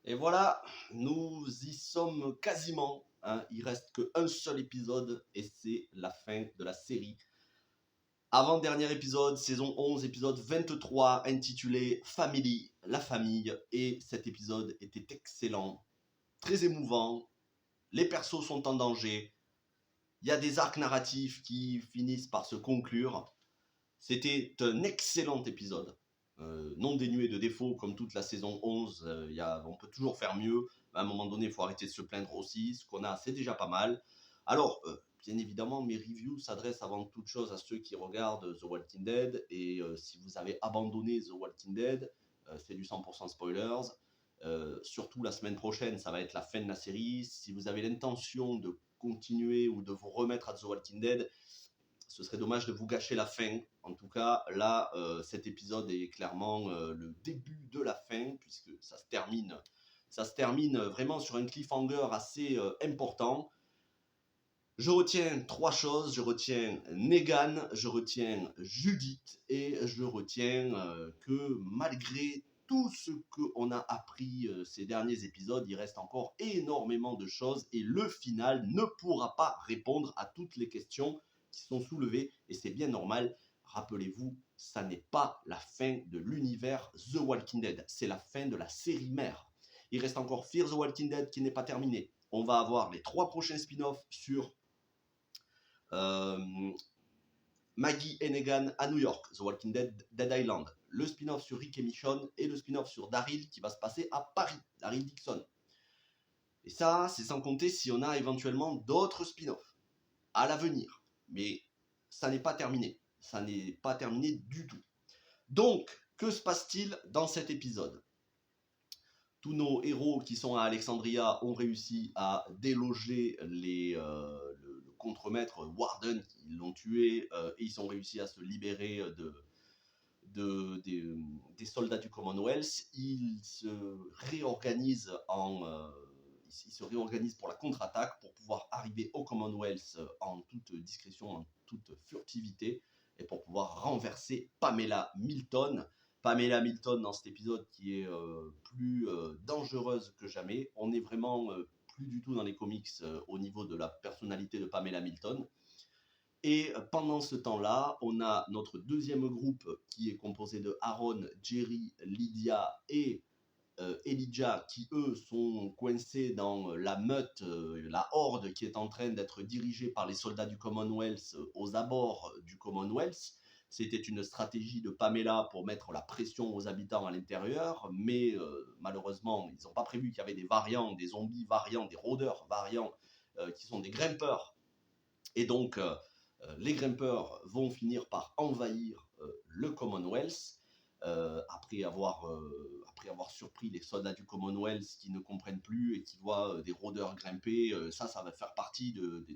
Et voilà, nous y sommes quasiment, hein. Il reste qu'un seul épisode et c'est la fin de la série. Avant-dernier épisode, saison 11, épisode 23, intitulé Family, la famille. Et cet épisode était excellent, très émouvant. Les persos sont en danger. Il y a des arcs narratifs qui finissent par se conclure. C'était un excellent épisode. Non dénué de défauts comme toute la saison 11, on peut toujours faire mieux. À un moment donné, il faut arrêter de se plaindre aussi. Ce qu'on a, c'est déjà pas mal. Alors, bien évidemment, mes reviews s'adressent avant toute chose à ceux qui regardent The Walking Dead. Et si vous avez abandonné The Walking Dead, c'est du 100% spoilers. Surtout la semaine prochaine, ça va être la fin de la série. Si vous avez l'intention de continuer ou de vous remettre à The Walking Dead, ce serait dommage de vous gâcher la fin. En tout cas, là, cet épisode est clairement le début de la fin, puisque ça se termine vraiment sur un cliffhanger assez important. Je retiens 3 choses. Je retiens Negan, je retiens Judith, et je retiens que malgré tout ce qu'on a appris ces derniers épisodes, il reste encore énormément de choses, et le final ne pourra pas répondre à toutes les questions qui sont soulevées, et c'est bien normal. Rappelez-vous, ça n'est pas la fin de l'univers The Walking Dead, c'est la fin de la série mère. Il reste encore Fear the Walking Dead qui n'est pas terminé. On va avoir les 3 prochains spin-offs sur Maggie et Negan à New York, The Walking Dead, Dead Island, le spin-off sur Rick et Michonne et le spin-off sur Daryl qui va se passer à Paris, Daryl Dixon. Et ça, c'est sans compter si on a éventuellement d'autres spin-offs à l'avenir. Mais ça n'est pas terminé. Ça n'est pas terminé du tout. Donc, que se passe-t-il dans cet épisode ? Tous nos héros qui sont à Alexandria ont réussi à déloger le contremaître Warden, ils l'ont tué, et ils ont réussi à se libérer des soldats du Commonwealth. Ils se réorganisent pour la contre-attaque pour pouvoir arriver au Commonwealth en toute discrétion, en toute furtivité, et pour pouvoir renverser Pamela Milton. Pamela Milton dans cet épisode qui est plus dangereuse que jamais. On n'est vraiment plus du tout dans les comics au niveau de la personnalité de Pamela Milton. Et pendant ce temps-là, on a notre deuxième groupe qui est composé de Aaron, Jerry, Lydia et Elijah, qui eux sont coincés dans la meute, la horde qui est en train d'être dirigée par les soldats du Commonwealth aux abords du Commonwealth. C'était une stratégie de Pamela pour mettre la pression aux habitants à l'intérieur, mais malheureusement, ils n'ont pas prévu qu'il y avait des variants, des zombies variants, des rôdeurs variants, qui sont des grimpeurs. Et donc, les grimpeurs vont finir par envahir le Commonwealth. Après avoir surpris les soldats du Commonwealth qui ne comprennent plus et qui voient des rôdeurs grimper, ça va faire partie des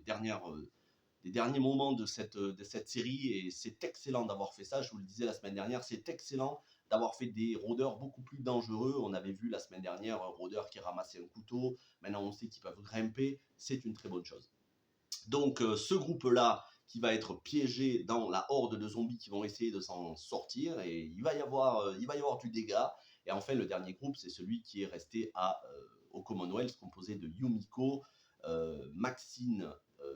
derniers moments de cette série, et c'est excellent d'avoir fait ça. Je vous le disais la semaine dernière, c'est excellent d'avoir fait des rôdeurs beaucoup plus dangereux. On avait vu la semaine dernière un rôdeur qui ramassait un couteau, maintenant on sait qu'ils peuvent grimper, c'est une très bonne chose. Donc ce groupe-là qui va être piégé dans la horde de zombies qui vont essayer de s'en sortir, et il va y avoir du dégât. Et enfin, le dernier groupe, c'est celui qui est resté au Commonwealth, composé de Yumiko, Maxine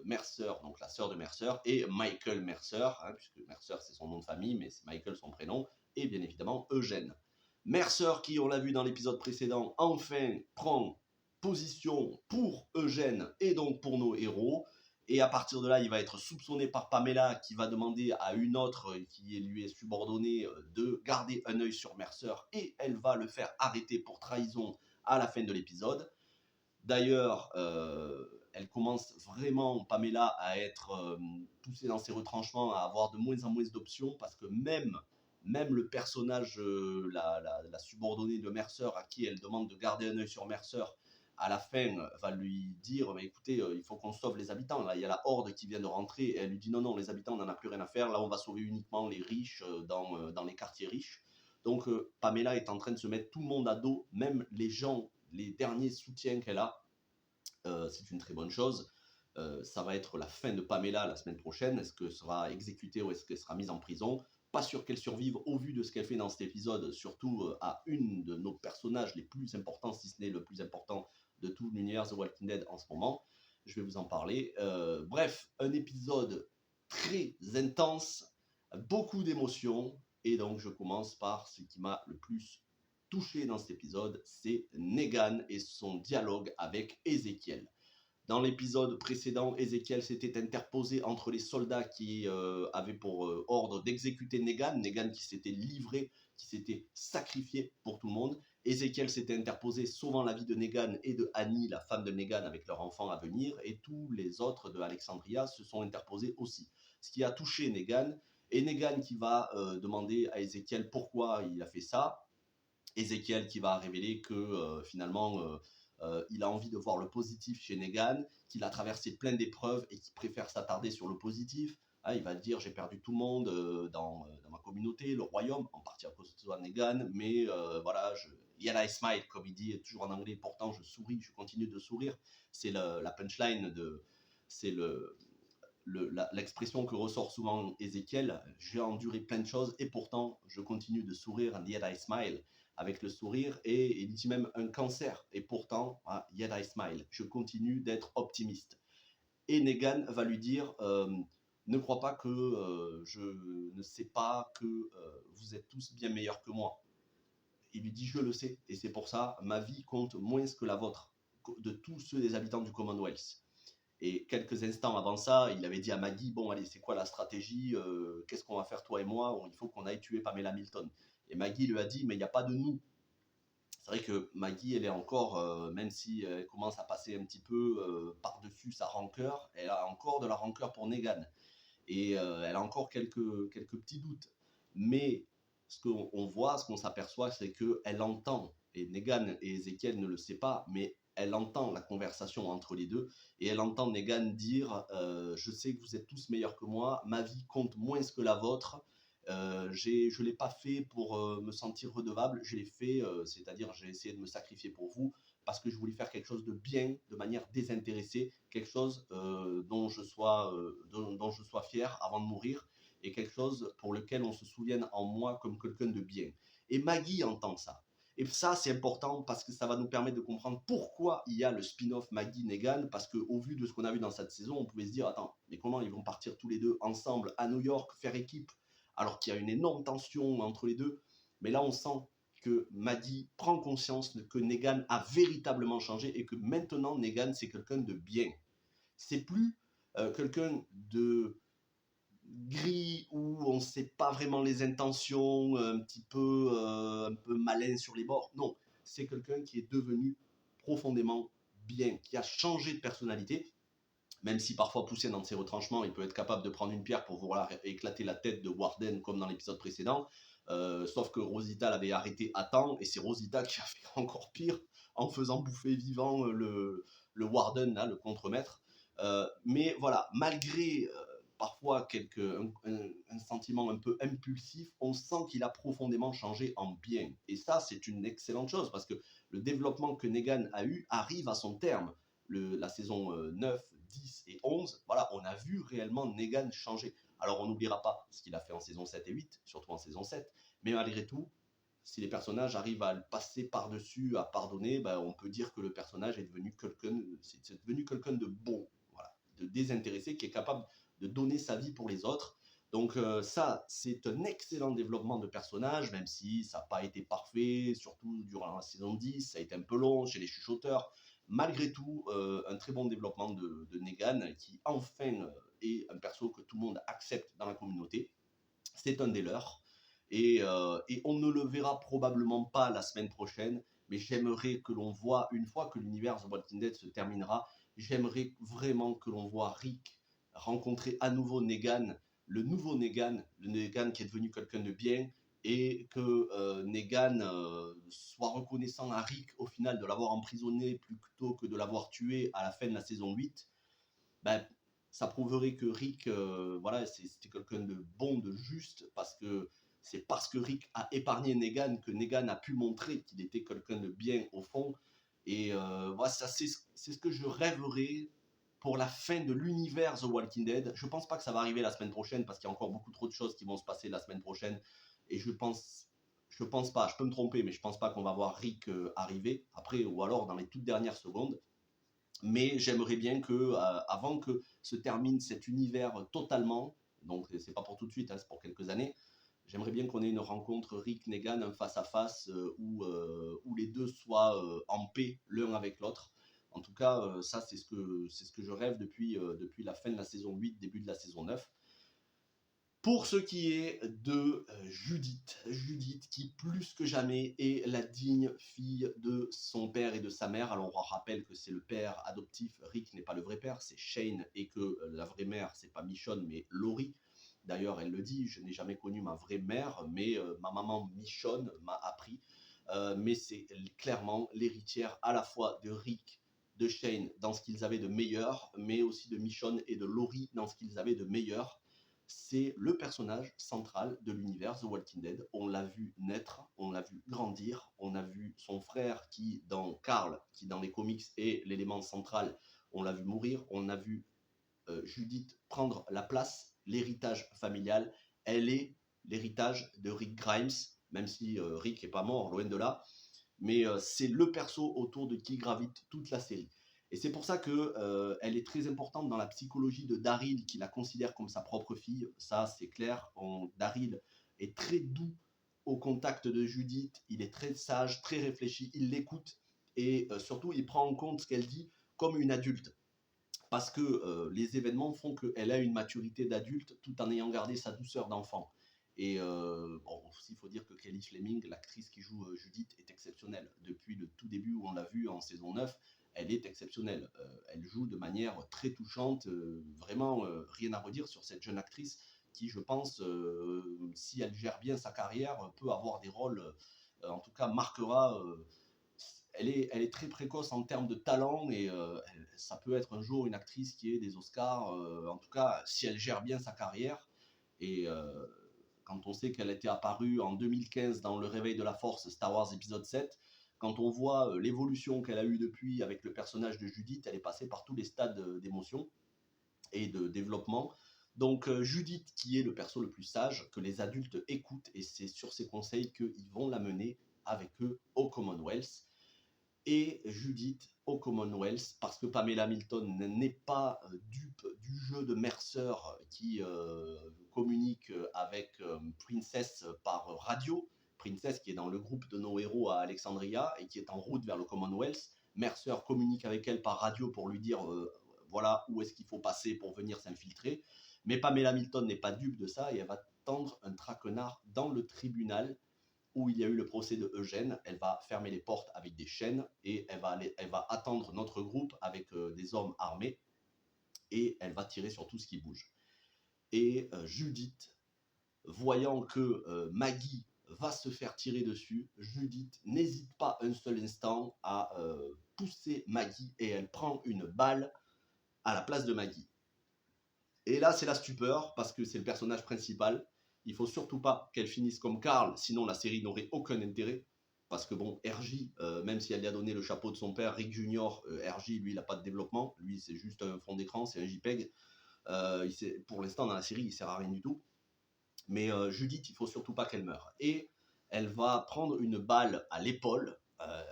Mercer, donc la sœur de Mercer, et Michael Mercer, hein, puisque Mercer c'est son nom de famille, mais c'est Michael son prénom, et bien évidemment Eugène. Mercer qui, on l'a vu dans l'épisode précédent, enfin prend position pour Eugène et donc pour nos héros. Et à partir de là, il va être soupçonné par Pamela qui va demander à une autre qui lui est subordonnée de garder un œil sur Mercer, et elle va le faire arrêter pour trahison à la fin de l'épisode. D'ailleurs, elle commence vraiment, Pamela, à être poussée dans ses retranchements, à avoir de moins en moins d'options, parce que même le personnage, la subordonnée de Mercer, à qui elle demande de garder un œil sur Mercer, à la fin, va lui dire « Mais écoutez, il faut qu'on sauve les habitants, là, il y a la horde qui vient de rentrer. » Et elle lui dit « Non, non, les habitants, on n'en a plus rien à faire. Là, on va sauver uniquement les riches dans les quartiers riches. » Donc, Pamela est en train de se mettre tout le monde à dos, même les gens, les derniers soutiens qu'elle a. C'est une très bonne chose. Ça va être la fin de Pamela la semaine prochaine. Est-ce qu'elle sera exécutée ou est-ce qu'elle sera mise en prison ? pas sûr qu'elle survive au vu de ce qu'elle fait dans cet épisode, surtout à une de nos personnages les plus importants, si ce n'est le plus important de tout l'univers The Walking Dead en ce moment. Je vais vous en parler. Bref, un épisode très intense, beaucoup d'émotions, et donc je commence par ce qui m'a le plus touché dans cet épisode, c'est Negan et son dialogue avec Ezekiel. Dans l'épisode précédent, Ezekiel s'était interposé entre les soldats qui avaient pour ordre d'exécuter Negan, Negan qui s'était livré, qui s'était sacrifié pour tout le monde. Ezekiel s'était interposé sauvant la vie de Negan et de Annie, la femme de Negan, avec leur enfant à venir, et tous les autres de Alexandria se sont interposés aussi. Ce qui a touché Negan, et Negan qui va demander à Ezekiel pourquoi il a fait ça. Ezekiel qui va révéler que finalement il a envie de voir le positif chez Negan, qu'il a traversé plein d'épreuves et qu'il préfère s'attarder sur le positif. Ah, il va dire j'ai perdu tout le monde dans ma communauté, le royaume, en partie à cause de Negan, mais voilà, yet I smile, comme il dit toujours en anglais, pourtant je souris, je continue de sourire. C'est la punchline c'est l'expression que ressort souvent Ezekiel, j'ai enduré plein de choses et pourtant je continue de sourire, and yet I smile, avec le sourire, et il dit même un cancer, et pourtant, yet I smile, je continue d'être optimiste. Et Negan va lui dire, ne crois pas que je ne sais pas que vous êtes tous bien meilleurs que moi. Il lui dit, je le sais, et c'est pour ça, ma vie compte moins que la vôtre, de tous ceux des habitants du Commonwealth. Et quelques instants avant ça, il avait dit à Maggie, bon allez, c'est quoi la stratégie, qu'est-ce qu'on va faire toi et moi, il faut qu'on aille tuer Pamela Milton. Et Maggie lui a dit, mais il n'y a pas de nous. C'est vrai que Maggie, elle est encore, même si elle commence à passer un petit peu par-dessus sa rancœur, elle a encore de la rancœur pour Negan. Et elle a encore quelques petits doutes. Mais ce qu'on voit, ce qu'on s'aperçoit, c'est qu'elle entend, et Negan et Ezekiel ne le savent pas, mais elle entend la conversation entre les deux, et elle entend Negan dire je sais que vous êtes tous meilleurs que moi, ma vie compte moins que la vôtre, je ne l'ai pas fait pour me sentir redevable, je l'ai fait, c'est-à-dire j'ai essayé de me sacrifier pour vous, parce que je voulais faire quelque chose de bien, de manière désintéressée, quelque chose dont je sois fier avant de mourir, et quelque chose pour lequel on se souvienne en moi comme quelqu'un de bien. Et Maggie entend ça. Et ça, c'est important parce que ça va nous permettre de comprendre pourquoi il y a le spin-off Maggie-Negan, parce qu'au vu de ce qu'on a vu dans cette saison, on pouvait se dire, attends, mais comment ils vont partir tous les deux ensemble à New York, faire équipe, alors qu'il y a une énorme tension entre les deux. Mais là, on sent que Maggie prend conscience que Negan a véritablement changé et que maintenant Negan c'est quelqu'un de bien. C'est plus quelqu'un de gris où on ne sait pas vraiment les intentions, un peu malin sur les bords. Non, c'est quelqu'un qui est devenu profondément bien, qui a changé de personnalité, même si parfois poussé dans ses retranchements, il peut être capable de prendre une pierre pour vouloir éclater la tête de Warden comme dans l'épisode précédent. Sauf que Rosita l'avait arrêté à temps, et c'est Rosita qui a fait encore pire en faisant bouffer vivant le Warden, là, le contremaître. Mais voilà, malgré parfois un sentiment un peu impulsif, on sent qu'il a profondément changé en bien. Et ça, c'est une excellente chose, parce que le développement que Negan a eu arrive à son terme. La saison 9, 10 et 11, voilà, on a vu réellement Negan changer. Alors on n'oubliera pas ce qu'il a fait en saison 7 et 8, surtout en saison 7, mais malgré tout, si les personnages arrivent à le passer par-dessus, à pardonner, ben, on peut dire que le personnage est devenu quelqu'un de bon, voilà, de désintéressé, qui est capable de donner sa vie pour les autres. Donc ça, c'est un excellent développement de personnage, même si ça n'a pas été parfait, surtout durant la saison 10, ça a été un peu long chez les chuchoteurs. Malgré tout, un très bon développement de Negan, qui enfin est un perso que tout le monde accepte dans la communauté. C'est un des leurs. Et on ne le verra probablement pas la semaine prochaine, mais j'aimerais que l'on voit, une fois que l'univers The Walking Dead se terminera, j'aimerais vraiment que l'on voit Rick rencontrer à nouveau Negan, le nouveau Negan, le Negan qui est devenu quelqu'un de bien, et que Negan soit reconnaissant à Rick au final de l'avoir emprisonné plutôt que de l'avoir tué à la fin de la saison 8. Ben, ça prouverait que Rick, voilà, c'était quelqu'un de bon, de juste, parce que c'est parce que Rick a épargné Negan que Negan a pu montrer qu'il était quelqu'un de bien au fond. Et voilà, ça, c'est ce que je rêverais pour la fin de l'univers The Walking Dead. Je pense pas que ça va arriver la semaine prochaine parce qu'il y a encore beaucoup trop de choses qui vont se passer la semaine prochaine. Et je pense pas, je peux me tromper, mais je pense pas qu'on va voir Rick arriver après ou alors dans les toutes dernières secondes. Mais j'aimerais bien que, avant que se termine cet univers totalement, donc c'est pas pour tout de suite, hein, c'est pour quelques années, j'aimerais bien qu'on ait une rencontre Rick Negan, un face-à-face où les deux soient en paix l'un avec l'autre. En tout cas, ça c'est ce que je rêve depuis la fin de la saison 8, début de la saison 9. Pour ce qui est de Judith qui plus que jamais est la digne fille de son père et de sa mère. Alors on rappelle que c'est le père adoptif, Rick n'est pas le vrai père, c'est Shane, et que la vraie mère c'est pas Michonne mais Laurie. D'ailleurs elle le dit, je n'ai jamais connu ma vraie mère, mais ma maman Michonne m'a appris. Mais c'est clairement l'héritière à la fois de Rick, de Shane dans ce qu'ils avaient de meilleur, mais aussi de Michonne et de Laurie dans ce qu'ils avaient de meilleur. C'est le personnage central de l'univers The Walking Dead. On l'a vu naître, on l'a vu grandir, on a vu son frère Carl, qui dans les comics est l'élément central, on l'a vu mourir, on a vu Judith prendre la place, l'héritage familial. Elle est l'héritage de Rick Grimes, même si Rick n'est pas mort, loin de là, mais c'est le perso autour de qui gravite toute la série. Et c'est pour ça que elle est très importante dans la psychologie de Daryl, qui la considère comme sa propre fille. Ça, c'est clair. Daryl est très doux au contact de Judith. Il est très sage, très réfléchi. Il l'écoute et surtout, il prend en compte ce qu'elle dit comme une adulte. Parce que les événements font qu'elle a une maturité d'adulte tout en ayant gardé sa douceur d'enfant. Et bon, il faut dire que Kelly Fleming, l'actrice qui joue Judith, est exceptionnelle. Depuis le tout début où on l'a vue en saison 9, elle est exceptionnelle. Elle joue de manière très touchante, vraiment rien à redire sur cette jeune actrice qui, je pense, si elle gère bien sa carrière, peut avoir des rôles, en tout cas marquera. Elle est très précoce en termes de talent et ça peut être un jour une actrice qui ait des Oscars, en tout cas si elle gère bien sa carrière. Et quand on sait qu'elle était apparue en 2015 dans Le Réveil de la Force, Star Wars épisode 7, quand on voit l'évolution qu'elle a eue depuis avec le personnage de Judith, elle est passée par tous les stades d'émotion et de développement. Donc Judith, qui est le perso le plus sage, que les adultes écoutent, et c'est sur ses conseils qu'ils vont la mener avec eux au Commonwealth. Et Judith au Commonwealth, parce que Pamela Milton n'est pas dupe du jeu de Mercer qui communique avec Princess par radio. Princess qui est dans le groupe de nos héros à Alexandria et qui est en route vers le Commonwealth. Mercer communique avec elle par radio pour lui dire voilà où est-ce qu'il faut passer pour venir s'infiltrer. Mais Pamela Milton n'est pas dupe de ça et elle va tendre un traquenard dans le tribunal où il y a eu le procès de Eugène. Elle va fermer les portes avec des chaînes et elle va attendre notre groupe avec des hommes armés et elle va tirer sur tout ce qui bouge. Et Judith, voyant que Maggie va se faire tirer dessus, Judith n'hésite pas un seul instant à pousser Maggie et elle prend une balle à la place de Maggie. Et là, c'est la stupeur parce que c'est le personnage principal. Il faut surtout pas qu'elle finisse comme Carl, sinon la série n'aurait aucun intérêt. Parce que bon, RJ, même si elle lui a donné le chapeau de son père, Rick Junior, RJ, lui, il n'a pas de développement. Lui, c'est juste un fond d'écran, c'est un JPEG. Pour l'instant, dans la série, il sert à rien du tout. Mais Judith, il faut surtout pas qu'elle meure. Et elle va prendre une balle à l'épaule.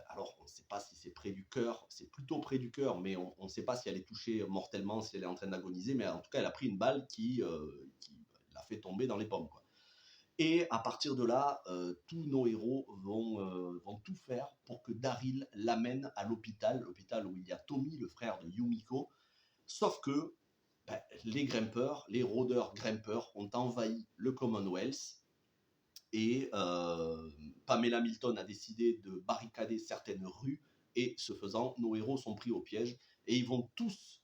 Alors, on ne sait pas si c'est près du cœur, c'est plutôt près du cœur, mais on ne sait pas si elle est touchée mortellement, si elle est en train d'agoniser, mais en tout cas, elle a pris une balle qui l'a fait tomber dans les pommes, quoi. Et à partir de là, tous nos héros vont tout faire pour que Daryl l'amène à l'hôpital où il y a Tommy, le frère de Yumiko. Sauf que les grimpeurs, les rôdeurs grimpeurs ont envahi le Commonwealth et Pamela Milton a décidé de barricader certaines rues et ce faisant, nos héros sont pris au piège et ils vont tous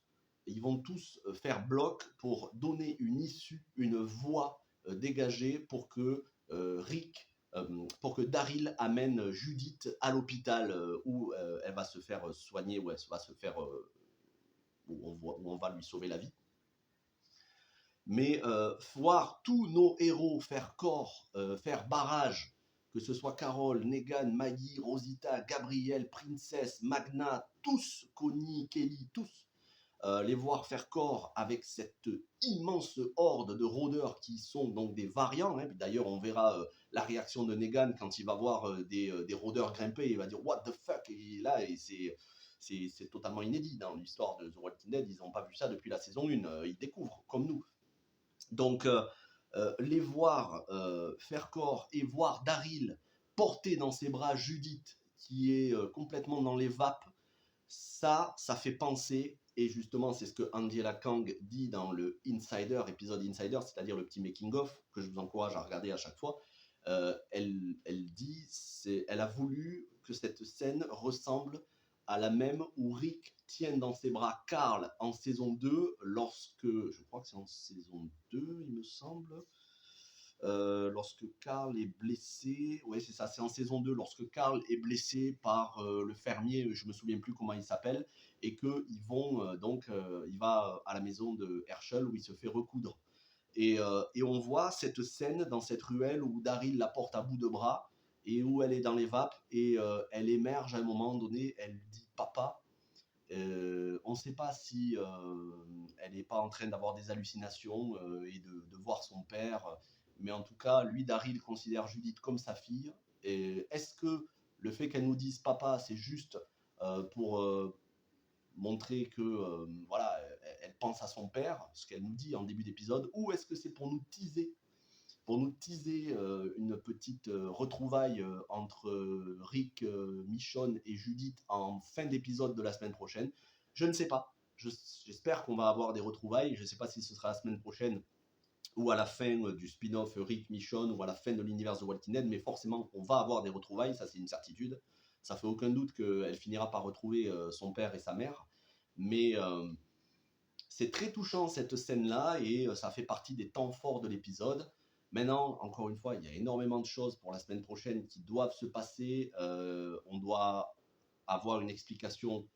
faire bloc pour donner une issue, une voie dégagée pour que pour que Daryl amène Judith à l'hôpital où elle va se faire soigner, où elle va se faire où on va lui sauver la vie. Mais voir tous nos héros faire corps, faire barrage, que ce soit Carol, Negan, Maggie, Rosita, Gabrielle, Princess, Magna, tous, Connie, Kelly, tous, les voir faire corps avec cette immense horde de rôdeurs qui sont donc des variants. Hein. D'ailleurs, on verra la réaction de Negan quand il va voir des rôdeurs grimper. Il va dire What the fuck. Et là, c'est totalement inédit dans l'histoire de The Walking Dead. Ils n'ont pas vu ça depuis la saison 1. Ils découvrent, comme nous. Donc, les voir faire corps et voir Daryl porter dans ses bras Judith, qui est complètement dans les vapes, ça fait penser, et justement c'est ce que Angela Kang dit dans le Insider, épisode Insider, c'est-à-dire le petit making-of que je vous encourage à regarder à chaque fois. Elle dit, elle a voulu que cette scène ressemble à la même où Rick tient dans ses bras Carl en saison 2, lorsque, je crois que c'est en saison 2, il me semble, lorsque Carl est blessé, ouais c'est ça, c'est en saison 2, lorsque Carl est blessé par le fermier, je me souviens plus comment il s'appelle, et qu'ils vont il va à la maison de Herschel où il se fait recoudre. Et on voit cette scène dans cette ruelle où Daryl la porte à bout de bras et où elle est dans les vapes et elle émerge à un moment donné, elle dit papa. On ne sait pas si elle n'est pas en train d'avoir des hallucinations et de voir son père, mais en tout cas, lui, Daryl, considère Judith comme sa fille. Et est-ce que le fait qu'elle nous dise papa, c'est juste pour montrer que voilà, elle pense à son père, ce qu'elle nous dit en début d'épisode, ou est-ce que c'est pour nous teaser une petite retrouvaille entre Rick, Michonne et Judith en fin d'épisode de la semaine prochaine. Je ne sais pas. J'espère qu'on va avoir des retrouvailles. Je ne sais pas si ce sera la semaine prochaine ou à la fin du spin-off Rick, Michonne ou à la fin de l'univers de Walking Dead, mais forcément on va avoir des retrouvailles, ça c'est une certitude. Ça fait aucun doute qu'elle finira par retrouver son père et sa mère. Mais c'est très touchant cette scène-là et ça fait partie des temps forts de l'épisode. Maintenant, encore une fois, il y a énormément de choses pour la semaine prochaine qui doivent se passer. On doit avoir une explication.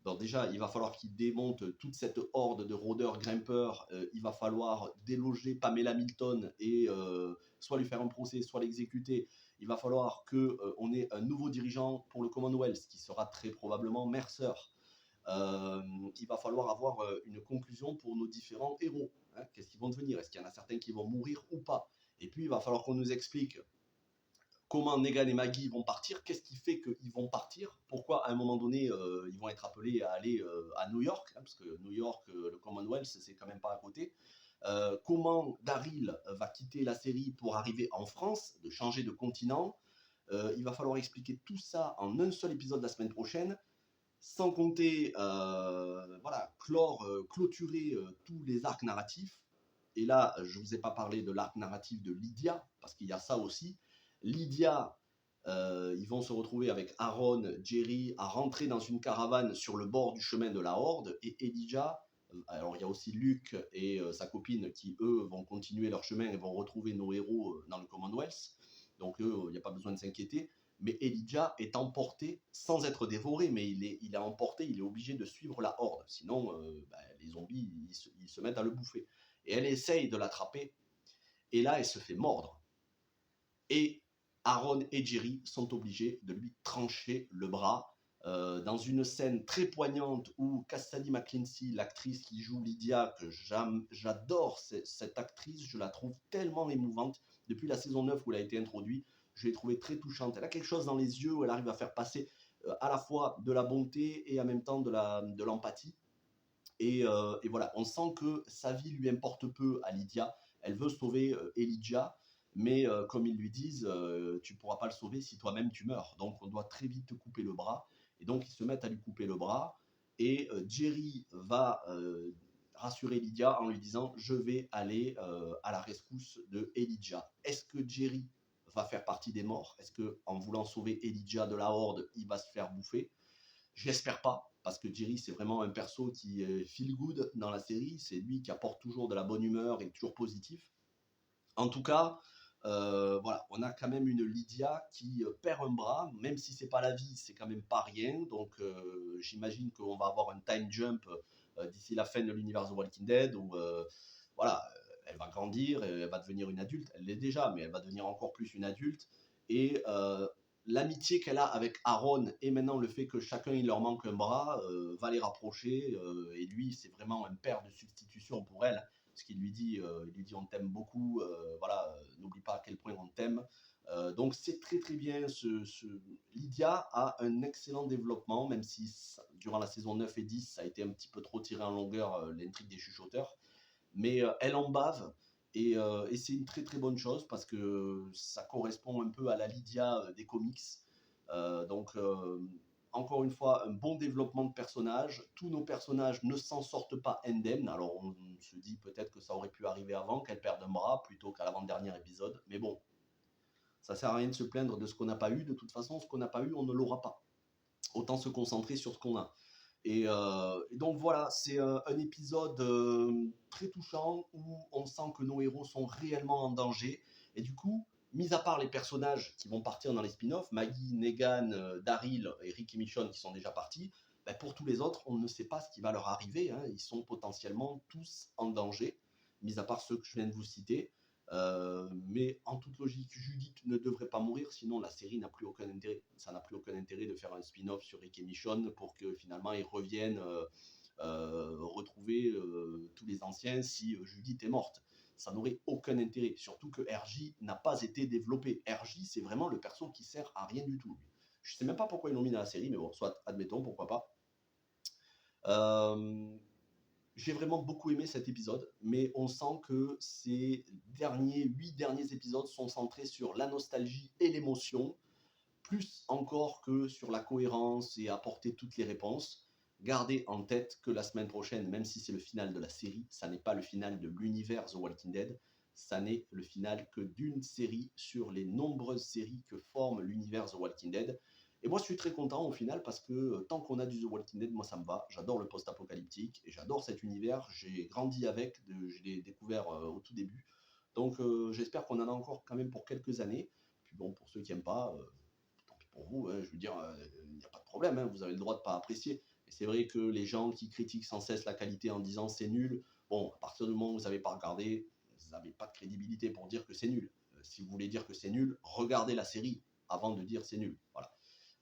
Donc déjà, il va falloir qu'il démonte toute cette horde de rôdeurs grimpeurs. Il va falloir déloger Pamela Milton et soit lui faire un procès, soit l'exécuter. Il va falloir qu'on ait un nouveau dirigeant pour le Commonwealth, qui sera très probablement Mercer. Il va falloir avoir une conclusion pour nos différents héros. Hein. Qu'est-ce qu'ils vont devenir? Est-ce qu'il y en a certains qui vont mourir ou pas? Et puis, il va falloir qu'on nous explique comment Negan et Maggie vont partir, qu'est-ce qui fait qu'ils vont partir, pourquoi à un moment donné ils vont être appelés à aller à New York, hein, parce que New York, le Commonwealth, c'est quand même pas à côté. Comment Daryl va quitter la série pour arriver en France, de changer de continent. Il va falloir expliquer tout ça en un seul épisode la semaine prochaine, sans compter voilà, clôturer tous les arcs narratifs. Et là, je ne vous ai pas parlé de l'arc narratif de Lydia, parce qu'il y a ça aussi. Lydia, ils vont se retrouver avec Aaron, Jerry, à rentrer dans une caravane sur le bord du chemin de la Horde, et Elijah, alors il y a aussi Luke et sa copine qui, eux, vont continuer leur chemin et vont retrouver nos héros dans le Commonwealth. Donc eux, il n'y a pas besoin de s'inquiéter. Mais Elijah est emporté sans être dévoré, mais il est emporté, il est obligé de suivre la horde. Sinon, les zombies, ils se mettent à le bouffer. Et elle essaye de l'attraper, et là, elle se fait mordre. Et Aaron et Jerry sont obligés de lui trancher le bras dans une scène très poignante où Cassady McClincy, l'actrice qui joue Lydia, que j'adore cette actrice, je la trouve tellement émouvante. Depuis la saison 9 où elle a été introduite, je l'ai trouvée très touchante. Elle a quelque chose dans les yeux où elle arrive à faire passer à la fois de la bonté et en même temps de l'empathie. Et voilà, on sent que sa vie lui importe peu à Lydia. Elle veut sauver Elijah, mais comme ils lui disent, tu ne pourras pas le sauver si toi-même tu meurs. Donc on doit très vite te couper le bras. Et donc ils se mettent à lui couper le bras. Et Jerry va rassurer Lydia en lui disant, je vais aller à la rescousse de Elijah. Est-ce que Jerry va faire partie des morts? Est-ce qu'en voulant sauver Elijah de la Horde, il va se faire bouffer? J'espère pas, parce que Jerry, c'est vraiment un perso qui feel good dans la série. C'est lui qui apporte toujours de la bonne humeur et toujours positif. En tout cas, voilà, on a quand même une Lydia qui perd un bras, même si c'est pas la vie, c'est quand même pas rien. Donc j'imagine qu'on va avoir un time jump d'ici la fin de l'univers de Walking Dead, où voilà, elle va grandir, elle va devenir une adulte. Elle l'est déjà, mais elle va devenir encore plus une adulte. Et l'amitié qu'elle a avec Aaron et maintenant le fait que chacun il leur manque un bras va les rapprocher et lui c'est vraiment un père de substitution pour elle parce qu'il lui dit on t'aime beaucoup, voilà, n'oublie pas à quel point on t'aime. Donc c'est très très bien. Lydia a un excellent développement, même si durant la saison 9 et 10 ça a été un petit peu trop tiré en longueur l'intrigue des chuchoteurs. Mais elle en bave et c'est une très très bonne chose parce que ça correspond un peu à la Lydia des comics. Donc encore une fois, un bon développement de personnages. Tous nos personnages ne s'en sortent pas indemnes. Alors on se dit peut-être que ça aurait pu arriver avant, qu'elle perde un bras plutôt qu'à l'avant-dernier épisode. Mais bon, ça sert à rien de se plaindre de ce qu'on n'a pas eu. De toute façon, ce qu'on n'a pas eu, on ne l'aura pas. Autant se concentrer sur ce qu'on a. Et donc voilà, c'est un épisode très touchant où on sent que nos héros sont réellement en danger. Et du coup, mis à part les personnages qui vont partir dans les spin-offs, Maggie, Negan, Daryl et Rick et Michonne qui sont déjà partis, ben pour tous les autres, on ne sait pas ce qui va leur arriver. Hein. Ils sont potentiellement tous en danger, mis à part ceux que je viens de vous citer. Mais en toute logique, Judith ne devrait pas mourir, sinon la série n'a plus aucun intérêt. Ça n'a plus aucun intérêt de faire un spin-off sur Rick et Michonne pour que finalement ils reviennent retrouver tous les anciens si Judith est morte. Ça n'aurait aucun intérêt, surtout que RJ n'a pas été développé. RJ, c'est vraiment le perso qui sert à rien du tout. Je sais même pas pourquoi ils l'ont mis dans la série, mais bon, soit, admettons, pourquoi pas. J'ai vraiment beaucoup aimé cet épisode, mais on sent que ces 8 derniers épisodes sont centrés sur la nostalgie et l'émotion, plus encore que sur la cohérence et apporter toutes les réponses. Gardez en tête que la semaine prochaine, même si c'est le final de la série, ça n'est pas le final de l'univers The Walking Dead, ça n'est le final que d'une série sur les nombreuses séries que forme l'univers The Walking Dead. Et moi, je suis très content au final parce que tant qu'on a du The Walking Dead, moi ça me va. J'adore le post-apocalyptique et j'adore cet univers. J'ai grandi avec, je l'ai découvert au tout début. Donc j'espère qu'on en a encore quand même pour quelques années. Puis bon, pour ceux qui n'aiment pas, tant pis pour vous. Hein, je veux dire, il n'y a pas de problème. Hein, vous avez le droit de ne pas apprécier. Mais c'est vrai que les gens qui critiquent sans cesse la qualité en disant c'est nul, bon, à partir du moment où vous n'avez pas regardé, vous n'avez pas de crédibilité pour dire que c'est nul. Si vous voulez dire que c'est nul, regardez la série avant de dire c'est nul. Voilà.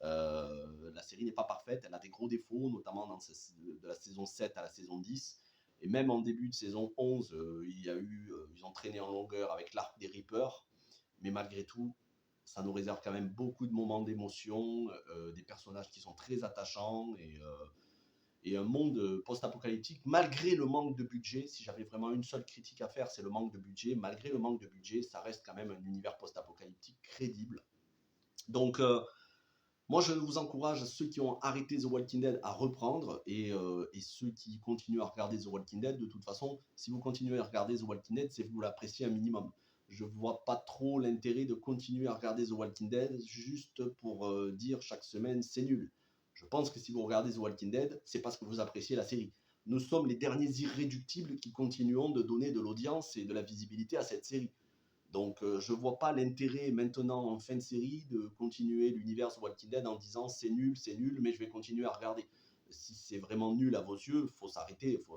La série n'est pas parfaite, elle a des gros défauts, notamment de la saison 7 à la saison 10. Et même en début de saison 11, ils ont traîné en longueur avec l'arc des Reapers. Mais malgré tout, ça nous réserve quand même beaucoup de moments d'émotion, des personnages qui sont très attachants et un monde post-apocalyptique, malgré le manque de budget. Si j'avais vraiment une seule critique à faire, c'est le manque de budget. Malgré le manque de budget, ça reste quand même un univers post-apocalyptique crédible. Donc, moi, je vous encourage, ceux qui ont arrêté The Walking Dead, à reprendre et ceux qui continuent à regarder The Walking Dead, de toute façon, si vous continuez à regarder The Walking Dead, c'est que vous l'appréciez un minimum. Je ne vois pas trop l'intérêt de continuer à regarder The Walking Dead juste pour dire chaque semaine c'est nul. Je pense que si vous regardez The Walking Dead, c'est parce que vous appréciez la série. Nous sommes les derniers irréductibles qui continuons de donner de l'audience et de la visibilité à cette série. Donc je vois pas l'intérêt maintenant en fin de série de continuer l'univers Walking Dead en disant c'est nul, mais je vais continuer à regarder. Si c'est vraiment nul à vos yeux,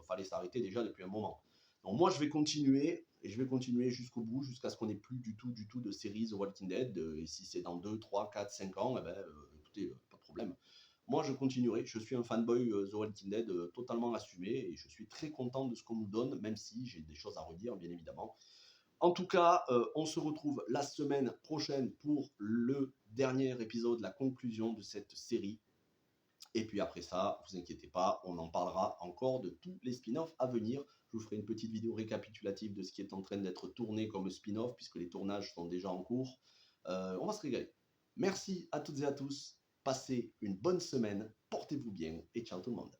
fallait s'arrêter déjà depuis un moment. Donc moi je vais continuer et je vais continuer jusqu'au bout, jusqu'à ce qu'on n'ait plus du tout de série The Walking Dead. Et si c'est dans 2, 3, 4, 5 ans, eh ben, écoutez, pas de problème. Moi je continuerai, je suis un fanboy The Walking Dead totalement assumé et je suis très content de ce qu'on nous donne, même si j'ai des choses à redire bien évidemment. En tout cas, on se retrouve la semaine prochaine pour le dernier épisode, la conclusion de cette série. Et puis après ça, vous inquiétez pas, on en parlera encore de tous les spin-offs à venir. Je vous ferai une petite vidéo récapitulative de ce qui est en train d'être tourné comme spin-off, puisque les tournages sont déjà en cours. On va se régaler. Merci à toutes et à tous. Passez une bonne semaine, portez-vous bien et ciao tout le monde.